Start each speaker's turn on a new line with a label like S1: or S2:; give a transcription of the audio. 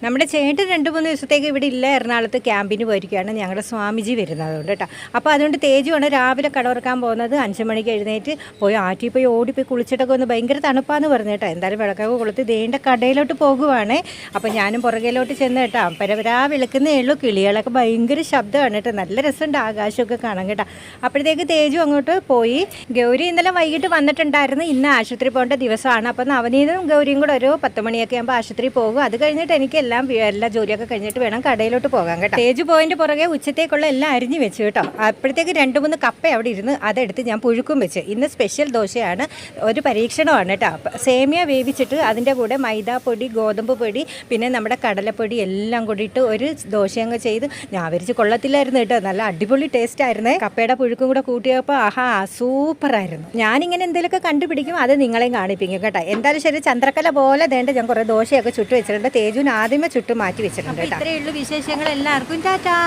S1: നമ്മുടെ ചേട്ടൻ 2-3 ദിവസത്തേക്ക് ഇവിടെ ഇല്ല, എറണാകുളത്ത് ക്യാമ്പിന് പോയിരിക്കുകയാണ്. ഞങ്ങളുടെ സ്വാമിജി വരുന്നതുകൊണ്ട് കേട്ടോ. അപ്പോൾ അതുകൊണ്ട് തേജുവാണ് രാവിലെ കടവറക്കാൻ പോകുന്നത്. 5 മണിക്ക് എഴുന്നേറ്റ് പോയി ആറ്റി പോയി ഓടിപ്പോയി കുളിച്ചിട്ടൊക്കെ ഒന്ന് ഭയങ്കര തണുപ്പാന്ന് പറഞ്ഞു കേട്ടോ. എന്തായാലും വിളക്കൊക്കെ കൊളുത്ത് ദേണ്ട കടയിലോട്ട് പോകുവാണേ. അപ്പോൾ ഞാനും പുറകിലോട്ട് ചെന്ന് കേട്ടോ. പരപരാ വിളിക്കുന്നേ ഉള്ളൂ. കിളികളൊക്കെ ഭയങ്കര ശബ്ദമാണ് കേട്ടോ. നല്ല രസമുണ്ട് ആകാശമൊക്കെ കാണാൻ കേട്ടോ. അപ്പോഴത്തേക്ക് തേജു അങ്ങോട്ട് പോയി. ഗൗരി ഇന്നലെ വൈകിട്ട് വന്നിട്ടുണ്ടായിരുന്നു. ഇന്ന് ആശുപത്രി പോകേണ്ട ദിവസമാണ്. അപ്പോൾ നവനീതും ഗൗരിയും കൂടെ ഒരു 10 മണിയൊക്കെ ആകുമ്പോൾ ആശുപത്രി പോകും. അത് കഴിഞ്ഞിട്ട് എനിക്ക് എല്ലാ ജോലിയൊക്കെ കഴിഞ്ഞിട്ട് വേണം കടയിലോട്ട് പോകാൻ കേട്ടോ. തേജു പോയിന്റ് പുറകെ ഉച്ചത്തേക്കുള്ള എല്ലാം അരിഞ്ഞു വെച്ചു കേട്ടോ. അപ്പോഴത്തേക്ക് 2-3 കപ്പ അവിടെ ഇരുന്ന് അതെടുത്ത് ഞാൻ പുഴുക്കും വെച്ച്. ഇന്ന് സ്പെഷ്യൽ ദോശയാണ്, ഒരു പരീക്ഷണമാണ് കേട്ടോ. സേമിയ വേവിച്ചിട്ട് അതിൻ്റെ കൂടെ മൈദാപ്പൊടി, ഗോതമ്പ് പൊടി, പിന്നെ നമ്മുടെ കടലപ്പൊടി എല്ലാം കൂടിയിട്ട് ഒരു ദോശ അങ്ങ് ചെയ്ത് ഞാൻ വിരിച്ച് കൊള്ളത്തില്ലായിരുന്നു കേട്ടോ. നല്ല അടിപൊളി ടേസ്റ്റ് ആയിരുന്നേ. കപ്പയുടെ പുഴുക്കും കൂടെ കൂട്ടിയപ്പോൾ ആഹാ സൂപ്പറായിരുന്നു. ഞാനിങ്ങനെ എന്തെങ്കിലുമൊക്കെ കണ്ടുപിടിക്കും, അത് നിങ്ങളെയും കാണിപ്പിക്കും കേട്ടോ. എന്തായാലും ശരി, ചന്ദ്രക്കല പോലെ ദേണ്ട ഞാൻ കുറേ ദോശയൊക്കെ ചുട്ട് വെച്ചിട്ടുണ്ട്. തേജുവിന് ആദ്യമേ ചുട്ട് മാറ്റി വെച്ചിട്ടുണ്ട് കേട്ടോ. ഇത്രയേ ഉള്ളൂ വിശേഷങ്ങൾ. എല്ലാവർക്കും ടാറ്റാ.